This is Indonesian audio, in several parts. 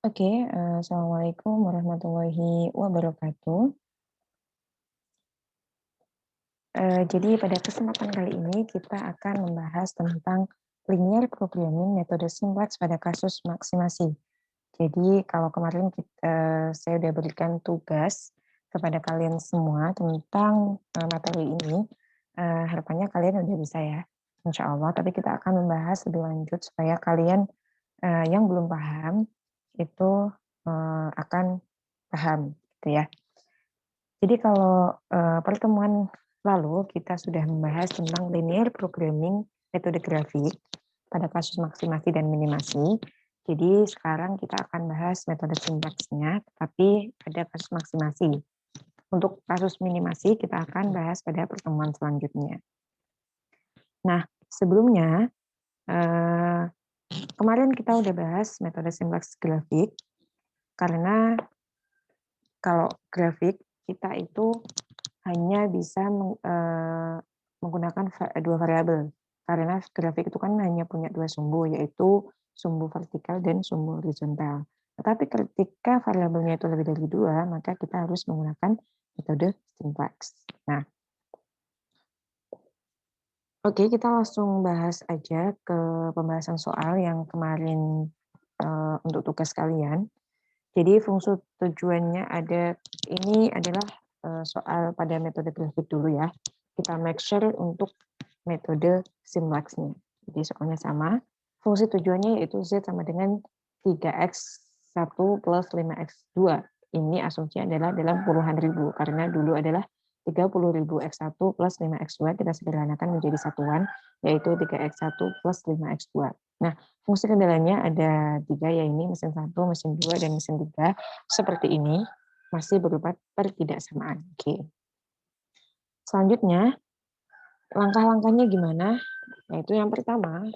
Oke, assalamualaikum warahmatullahi wabarakatuh. Jadi pada kesempatan kali ini kita akan membahas tentang linear programming metode simpleks pada kasus maksimasi. Jadi kalau kemarin saya sudah berikan tugas kepada kalian semua tentang materi ini, harapannya kalian udah bisa ya, insya Allah. Tapi kita akan membahas lebih lanjut supaya kalian yang belum paham itu akan paham, gitu ya. Jadi kalau pertemuan lalu kita sudah membahas tentang linear programming metode grafik pada kasus maksimasi dan minimasi. Jadi sekarang kita akan bahas metode simplaksnya, tapi pada kasus maksimasi. Untuk kasus minimasi kita akan bahas pada pertemuan selanjutnya. Nah, sebelumnya kemarin kita udah bahas metode simpleks grafik, karena kalau grafik kita itu hanya bisa menggunakan dua variabel, karena grafik itu kan hanya punya dua sumbu, yaitu sumbu vertikal dan sumbu horizontal. Tetapi ketika variabelnya itu lebih dari dua, maka kita harus menggunakan metode simpleks. Nah, oke, kita langsung bahas aja ke pembahasan soal yang kemarin untuk tugas kalian. Jadi fungsi tujuannya ini adalah soal pada metode grafik dulu ya. Kita make sure untuk metode simplaksnya. Jadi soalnya sama. Fungsi tujuannya yaitu Z sama dengan 3x1 plus 5x2. Ini asumsinya adalah dalam puluhan ribu, karena dulu adalah 30.000 x1 plus 5x2 kita sederhanakan menjadi satuan, yaitu 3x1 plus 5x2. Nah, fungsi kendalanya ada 3, yaitu mesin 1, mesin 2, dan mesin 3. Seperti ini, masih berupa pertidaksamaan. Oke. Selanjutnya, langkah-langkahnya gimana? Yaitu yang pertama,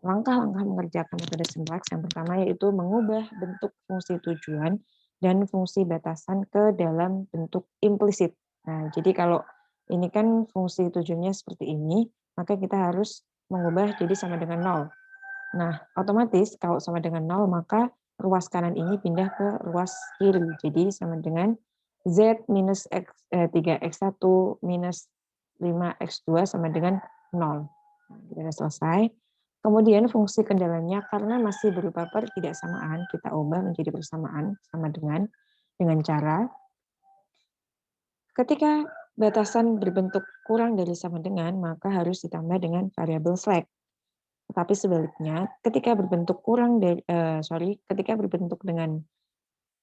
langkah-langkah mengerjakan metode simpleks yang pertama yaitu mengubah bentuk fungsi tujuan dan fungsi batasan ke dalam bentuk implisit. Nah, jadi kalau ini kan fungsi tujuannya seperti ini, maka kita harus mengubah jadi sama dengan 0. Nah, otomatis kalau sama dengan 0, maka ruas kanan ini pindah ke ruas kiri. Jadi sama dengan Z minus 3x1 minus 5x2 sama dengan 0. Nah, kita sudah selesai. Kemudian fungsi kendalanya karena masih berupa pertidaksamaan, kita ubah menjadi persamaan sama dengan cara ketika batasan berbentuk kurang dari sama dengan, maka harus ditambah dengan variabel slack. Tetapi sebaliknya, ketika berbentuk ketika berbentuk dengan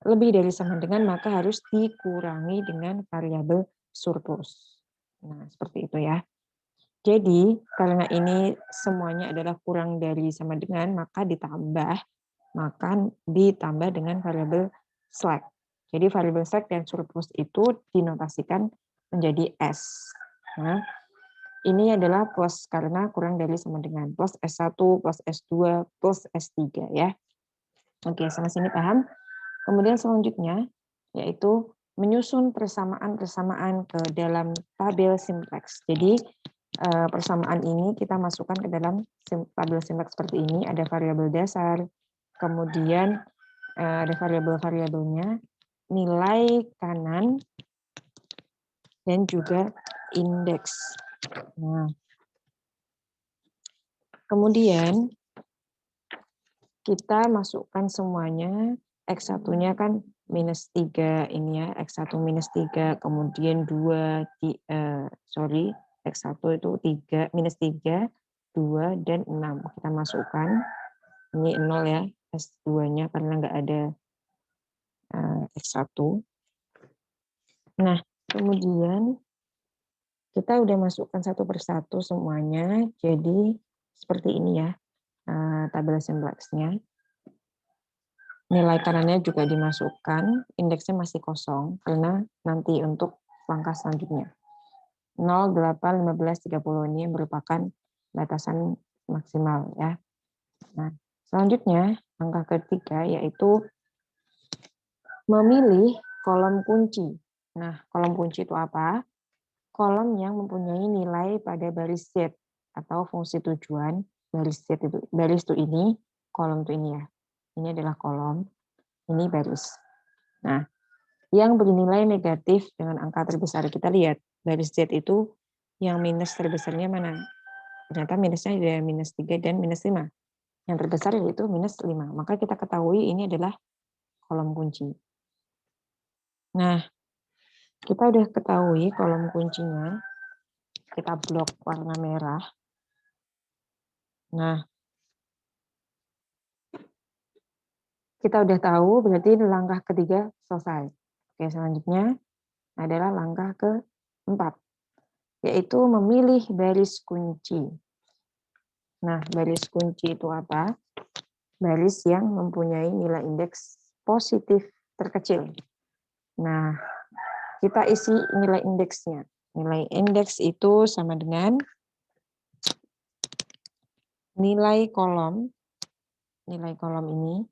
lebih dari sama dengan, maka harus dikurangi dengan variabel surplus. Nah, seperti itu ya. Jadi, karena ini semuanya adalah kurang dari sama dengan, maka ditambah dengan variabel slack. Jadi variabel slack dan surplus itu dinotasikan menjadi S. Nah, ini adalah plus karena kurang dari sama dengan, plus S1, plus S2, plus S3 ya. Oke, sampai sini paham? Kemudian selanjutnya yaitu menyusun persamaan-persamaan ke dalam tabel simpleks. Jadi persamaan ini kita masukkan ke dalam tabel simpleks seperti ini, ada variabel dasar, kemudian ada variabel-variabelnya, nilai kanan, dan juga indeks. Nah, kemudian kita masukkan semuanya, X1-nya kan minus 3 ini ya, X1 minus 3, kemudian 2, X1 itu 3, minus 3, 2, dan 6. Kita masukkan, ini 0 ya, S2-nya karena nggak ada X1. Nah, kemudian kita udah masukkan satu persatu semuanya, jadi seperti ini ya, tabel simpleksnya. Nilai kanannya juga dimasukkan, indeksnya masih kosong, karena nanti untuk langkah selanjutnya. 0, 8, 15, 30 ini merupakan batasan maksimal ya. Nah, selanjutnya langkah ketiga yaitu memilih kolom kunci. Nah, kolom kunci itu apa? Kolom yang mempunyai nilai pada baris Z atau fungsi tujuan baris Z itu, baris itu ini, kolom itu ini ya. ini adalah kolom, ini baris. Nah, yang bernilai negatif dengan angka terbesar, kita lihat baris Z itu yang minus terbesarnya mana? Ternyata minusnya ada minus 3 dan minus 5. Yang terbesar yaitu minus 5. Maka kita ketahui ini adalah kolom kunci. Nah, kita udah ketahui kolom kuncinya. Kita blok warna merah. Nah, kita udah tahu berarti langkah ketiga selesai. Oke, selanjutnya adalah langkah keempat, yaitu memilih baris kunci. Nah, baris kunci itu apa? Baris yang mempunyai nilai indeks positif terkecil. Nah, kita isi nilai indeksnya. Nilai indeks itu sama dengan nilai kolom ini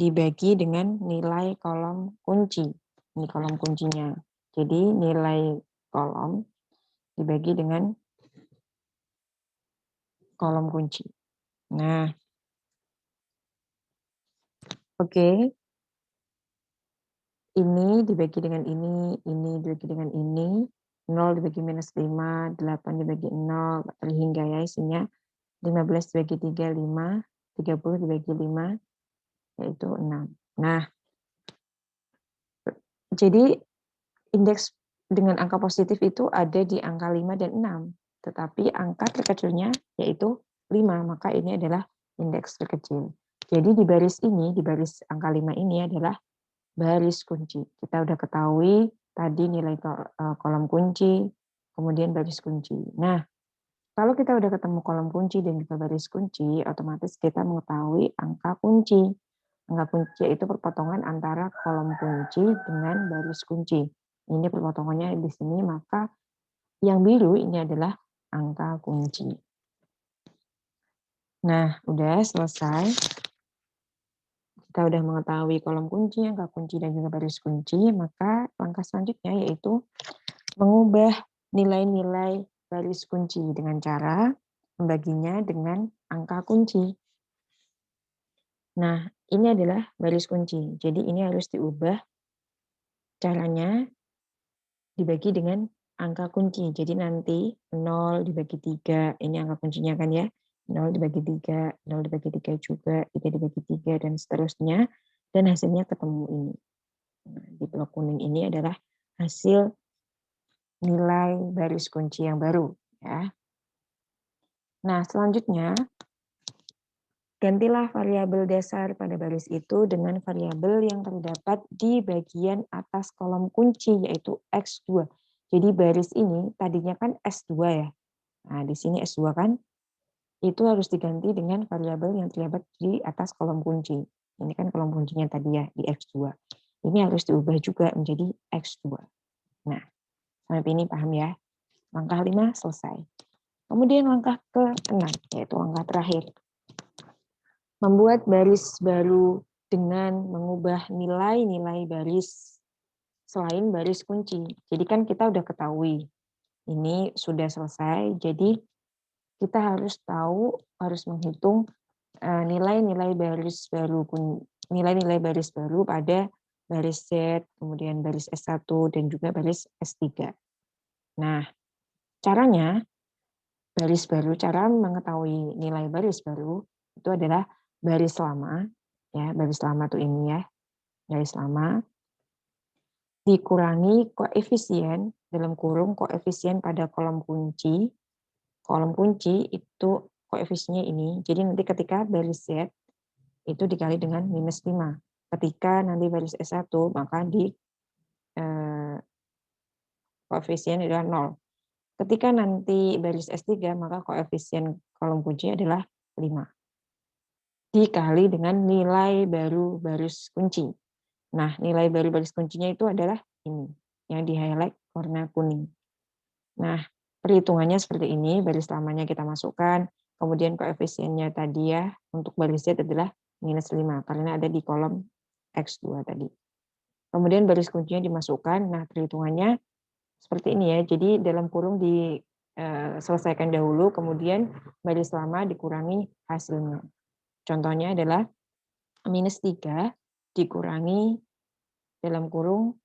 dibagi dengan nilai kolom kunci. Ini kolom kuncinya. Jadi nilai kolom dibagi dengan kolom kunci. Nah, oke. Ini dibagi dengan ini dibagi dengan ini, 0 dibagi minus 5, 8 dibagi 0, hingga ya isinya. 15 dibagi 3, 5, 30 dibagi 5, yaitu 6. Nah, jadi indeks dengan angka positif itu ada di angka 5 dan 6. Tetapi angka terkecilnya yaitu 5, maka ini adalah indeks terkecil. Jadi di baris ini, di baris angka 5 ini adalah baris kunci. Kita udah ketahui tadi nilai kolom kunci, kemudian baris kunci. Nah, kalau kita udah ketemu kolom kunci dan juga baris kunci, otomatis kita mengetahui angka kunci. Angka kunci itu perpotongan antara kolom kunci dengan baris kunci. Ini perpotongannya di sini, maka yang biru ini adalah angka kunci. Nah, udah selesai. Kita udah mengetahui kolom kunci, angka kunci, dan juga baris kunci, maka langkah selanjutnya yaitu mengubah nilai-nilai baris kunci dengan cara membaginya dengan angka kunci. Nah, ini adalah baris kunci. Jadi ini harus diubah, caranya dibagi dengan angka kunci. Jadi nanti 0 dibagi 3, ini angka kuncinya kan ya. 0 dibagi 3, 0 dibagi 3 juga, 3 dibagi 3, dan seterusnya. Dan hasilnya ketemu ini. Nah, di blok kuning ini adalah hasil nilai baris kunci yang baru. Ya. Nah, selanjutnya, gantilah variabel dasar pada baris itu dengan variabel yang terdapat di bagian atas kolom kunci, yaitu X2. Jadi baris ini tadinya kan S2 ya. Nah, di sini S2 kan, itu harus diganti dengan variabel yang terdapat di atas kolom kunci. Ini kan kolom kuncinya tadi ya, di X2. Ini harus diubah juga menjadi X2. Nah, sampai ini paham ya? Langkah 5 selesai. Kemudian langkah ke-6, yaitu langkah terakhir. Membuat baris baru dengan mengubah nilai-nilai baris selain baris kunci. Jadi kan kita udah ketahui, ini sudah selesai, jadi kita harus tahu, harus menghitung nilai-nilai baris baru, nilai-nilai baris baru pada baris Z, kemudian baris S1, dan juga baris S3. Nah, caranya, baris baru, cara mengetahui nilai baris baru itu adalah baris lama, ya baris lama tuh ini ya, baris lama dikurangi koefisien dalam kurung koefisien pada kolom kunci. Kolom kunci itu koefisiennya ini. Jadi nanti ketika baris Z itu dikali dengan minus 5. Ketika nanti baris S1 maka di koefisien adalah 0. Ketika nanti baris S3 maka koefisien kolom kunci adalah 5. Dikali dengan nilai baru baris kunci. Nah, nilai baru baris kuncinya itu adalah ini, yang di-highlight warna kuning. Nah, perhitungannya seperti ini, baris lamanya kita masukkan, kemudian koefisiennya tadi ya, untuk baris Z adalah minus 5, karena ada di kolom X2 tadi. Kemudian baris kuncinya dimasukkan, nah perhitungannya seperti ini ya, jadi dalam kurung selesaikan dahulu, kemudian baris lama dikurangi hasilnya. Contohnya adalah -3 dikurangi dalam kurung,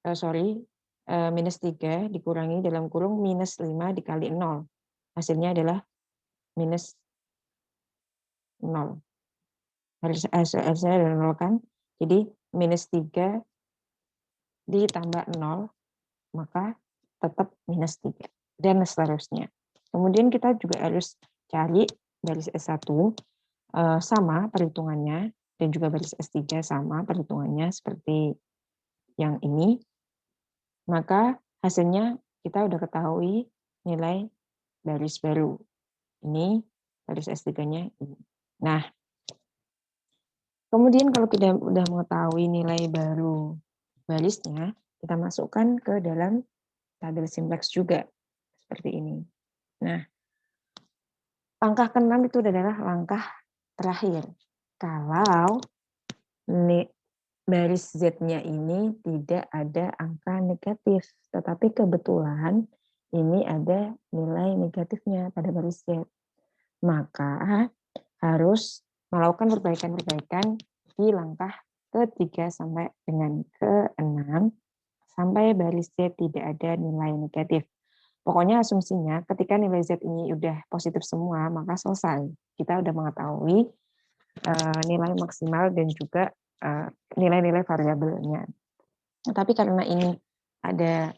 -3 dikurangi dalam kurung -5 dikali 0. Hasilnya adalah -0. Hasilnya adalah 0 kan? Jadi -3 ditambah 0, maka tetap -3. Dan seterusnya. Kemudian kita juga harus cari baris S1 sama perhitungannya, dan juga baris S3 sama perhitungannya seperti yang ini, maka hasilnya kita udah ketahui nilai baris baru. Ini baris S3-nya ini. Nah, kemudian kalau kita udah mengetahui nilai baru barisnya, kita masukkan ke dalam tabel simplex juga, seperti ini. Nah, langkah ke-6 itu adalah langkah terakhir. Kalau baris Z-nya ini tidak ada angka negatif, tetapi kebetulan ini ada nilai negatifnya pada baris Z. Maka harus melakukan perbaikan-perbaikan di langkah ke-3 sampai dengan ke-6 sampai baris Z tidak ada nilai negatif. Pokoknya asumsinya ketika nilai Z ini udah positif semua, maka selesai. Kita udah mengetahui nilai maksimal dan juga nilai-nilai variabelnya. Tapi karena ini ada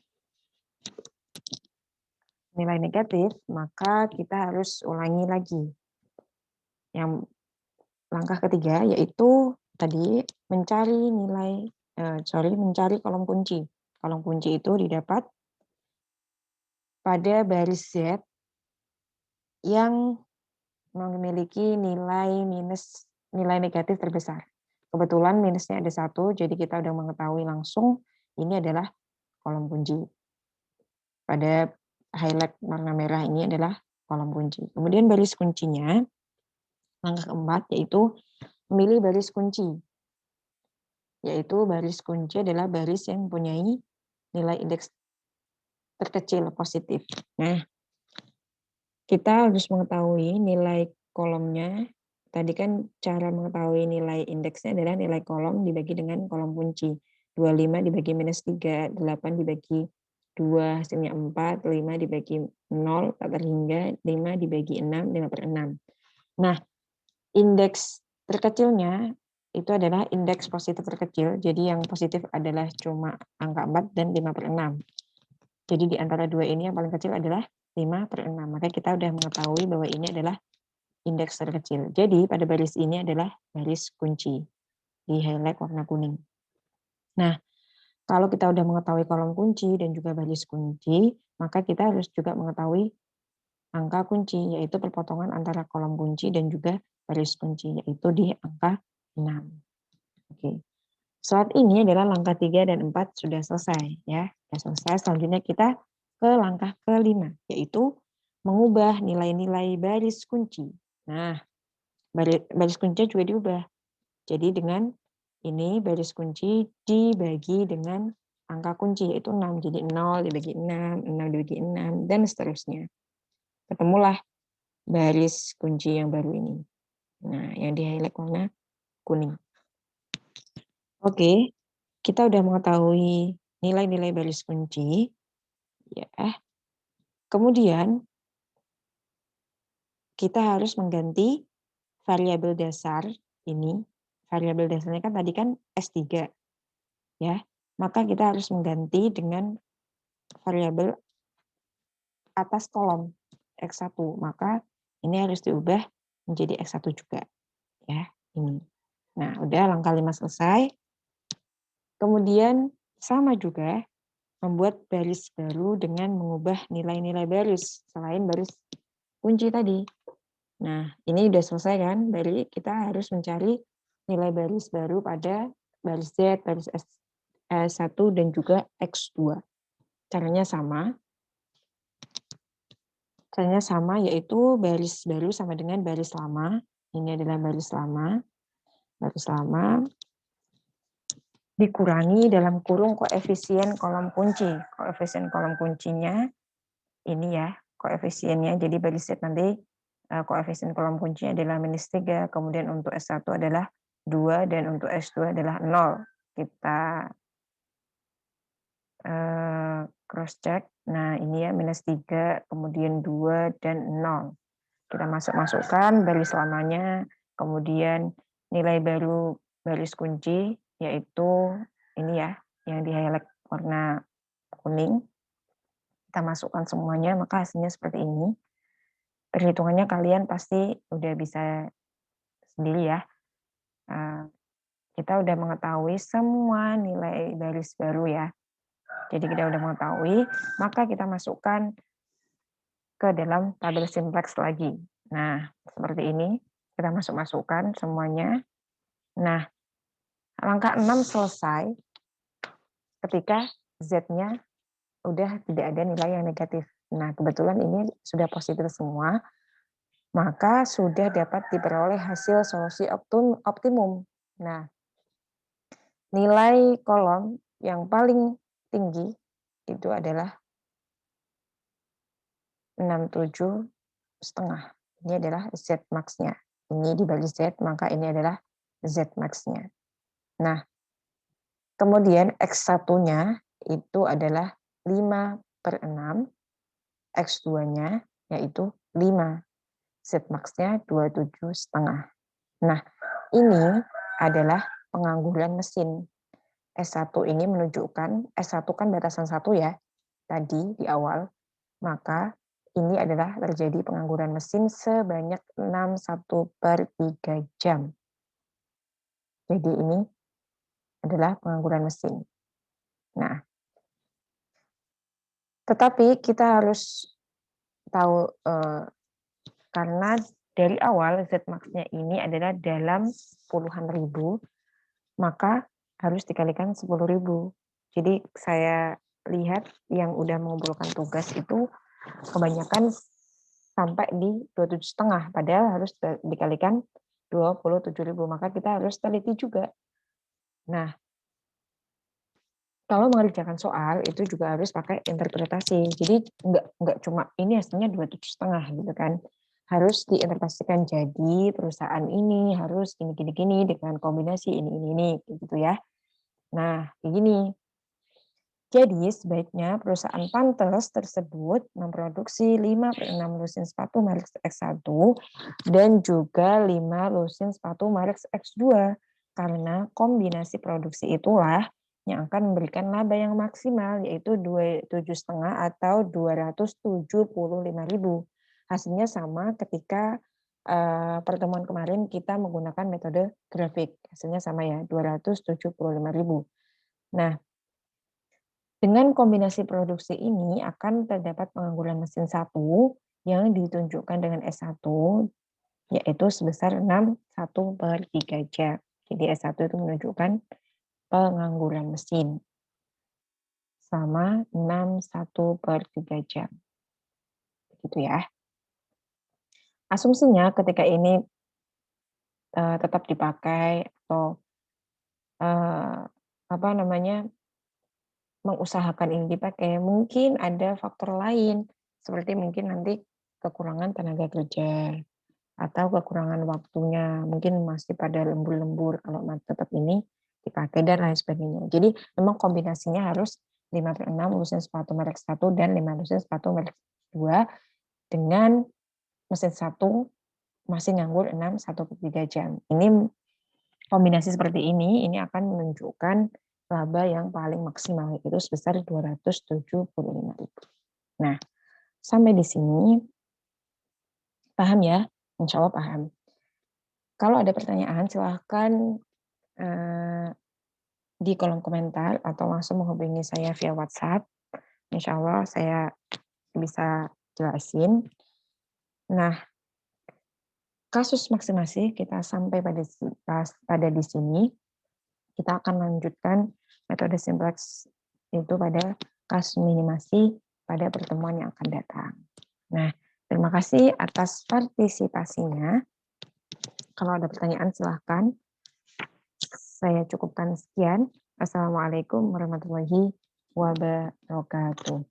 nilai negatif, maka kita harus ulangi lagi. Yang langkah ketiga yaitu tadi mencari mencari kolom kunci. Kolom kunci itu didapat pada baris Z yang memiliki nilai negatif terbesar. Kebetulan minusnya ada 1, jadi kita udah mengetahui langsung ini adalah kolom kunci. Pada highlight warna merah ini adalah kolom kunci. Kemudian baris kuncinya, langkah keempat yaitu memilih baris kunci. Yaitu baris kunci adalah baris yang mempunyai nilai indeks terkecil positif. Nah, kita harus mengetahui nilai kolomnya. Tadi kan cara mengetahui nilai indeksnya adalah nilai kolom dibagi dengan kolom kunci. 25 dibagi -3, 8 dibagi 2, hasilnya 4, 5 dibagi 0, tak terhingga, 5 dibagi 6, 5/6. Nah, indeks terkecilnya itu adalah indeks positif terkecil, jadi yang positif adalah cuma angka 4 dan 5/6. Jadi di antara dua ini yang paling kecil adalah 5/6. Maka kita sudah mengetahui bahwa ini adalah indeks terkecil. Jadi pada baris ini adalah baris kunci. Di highlight warna kuning. Nah, kalau kita sudah mengetahui kolom kunci dan juga baris kunci, maka kita harus juga mengetahui angka kunci, yaitu perpotongan antara kolom kunci dan juga baris kunci, yaitu di angka 6. Oke. Saat ini adalah langkah 3 dan 4 sudah selesai. Ya, sudah selesai. Selanjutnya kita ke langkah ke-5, yaitu mengubah nilai-nilai baris kunci. Nah, baris kunci juga diubah. Jadi dengan ini baris kunci dibagi dengan angka kunci, yaitu 6. Jadi 0 dibagi 6, 6 dibagi 6, dan seterusnya. Ketemulah baris kunci yang baru ini. Nah, yang di highlight warna kuning. Oke, kita udah mengetahui nilai-nilai baris kunci. Ya. Kemudian kita harus mengganti variabel dasar ini. Variabel dasarnya kan tadi kan S3. Ya. Maka kita harus mengganti dengan variabel atas kolom X1. Maka ini harus diubah menjadi X1 juga. Ya, ini. Nah, udah langkah 5 selesai. Kemudian sama juga membuat baris baru dengan mengubah nilai-nilai baris selain baris kunci tadi. Nah, ini udah selesai kan? Dari kita harus mencari nilai baris baru pada baris Z, baris S1 dan juga X2. Caranya sama. Caranya sama, yaitu baris baru sama dengan baris lama. Ini adalah baris lama. Baris lama dikurangi dalam kurung koefisien kolom kunci. Koefisien kolom kuncinya ini ya, koefisiennya. Jadi bagi Z nanti koefisien kolom kuncinya adalah -3, kemudian untuk S1 adalah 2, dan untuk S2 adalah 0. Kita cross check. Nah, ini ya -3, kemudian 2 dan 0. Kita masukkan baris lamanya, kemudian nilai baru baris kunci yaitu ini ya, yang di-highlight warna kuning. Kita masukkan semuanya, maka hasilnya seperti ini. Perhitungannya kalian pasti udah bisa sendiri ya. Kita udah mengetahui semua nilai baris baru ya. Jadi kita udah mengetahui, maka kita masukkan ke dalam tabel simplex lagi. Nah, seperti ini. Kita masukkan semuanya. Nah, langkah 6 selesai ketika Z-nya udah tidak ada nilai yang negatif. Nah, kebetulan ini sudah positif semua, maka sudah dapat diperoleh hasil solusi optimum. Nah, nilai kolom yang paling tinggi itu adalah 67,5. Ini adalah Z max-nya. Ini dibagi Z, maka ini adalah Z max-nya. Nah, kemudian X1-nya itu adalah 5/6, X2-nya yaitu 5, Z max-nya 27,5. Nah, ini adalah pengangguran mesin. S1 ini menunjukkan, S1 kan batasan 1 ya, tadi di awal, maka ini adalah terjadi pengangguran mesin sebanyak 61/3 jam. Jadi ini adalah pengangguran mesin. Nah, tetapi kita harus tahu, karena dari awal Z max-nya ini adalah dalam puluhan ribu, maka harus dikalikan 10.000. Jadi saya lihat yang udah mengumpulkan tugas itu kebanyakan sampai di 27,5, padahal harus dikalikan 27.000, maka kita harus teliti juga. Nah, kalau mengerjakan soal itu juga harus pakai interpretasi. Jadi nggak cuma ini hasilnya 27,5 gitu kan. Harus diinterpretasikan, jadi perusahaan ini harus gini dengan kombinasi ini gitu ya. Nah, begini. Jadi sebaiknya perusahaan Pantes tersebut memproduksi 5/6 lusin sepatu merek X1 dan juga 5 lusin sepatu merek X2, karena kombinasi produksi itulah yang akan memberikan laba yang maksimal, yaitu 27,5 atau 275.000. Hasilnya sama ketika pertemuan kemarin kita menggunakan metode grafik. Hasilnya sama ya, 275.000. Nah, dengan kombinasi produksi ini akan terdapat pengangguran mesin 1 yang ditunjukkan dengan S1, yaitu sebesar 61/3 jam. Jadi S1 itu menunjukkan pengangguran mesin sama 61/3 jam. Begitu ya. Asumsinya ketika ini tetap dipakai atau apa namanya, mengusahakan ini dipakai, mungkin ada faktor lain, seperti mungkin nanti kekurangan tenaga kerja, atau kekurangan waktunya, mungkin masih pada lembur-lembur kalau tetap ini dipakai dan lain sebagainya. Jadi memang kombinasinya harus 5/6 lusin sepatu merek 1 dan 5 lusin sepatu merek 2 dengan mesin 1 masih nganggur 1/3 jam. Ini kombinasi seperti ini akan menunjukkan laba yang paling maksimal, itu sebesar 275.000. Nah, sampai di sini paham ya? Insya Allah paham. Kalau ada pertanyaan, silahkan di kolom komentar atau langsung menghubungi saya via WhatsApp. Insya Allah saya bisa jelasin. Nah, kasus maksimasi kita sampai pada di sini. Kita akan lanjutkan metode simplex itu pada kasus minimasi pada pertemuan yang akan datang. Nah, terima kasih atas partisipasinya. Kalau ada pertanyaan silahkan. Saya cukupkan sekian. Assalamualaikum warahmatullahi wabarakatuh.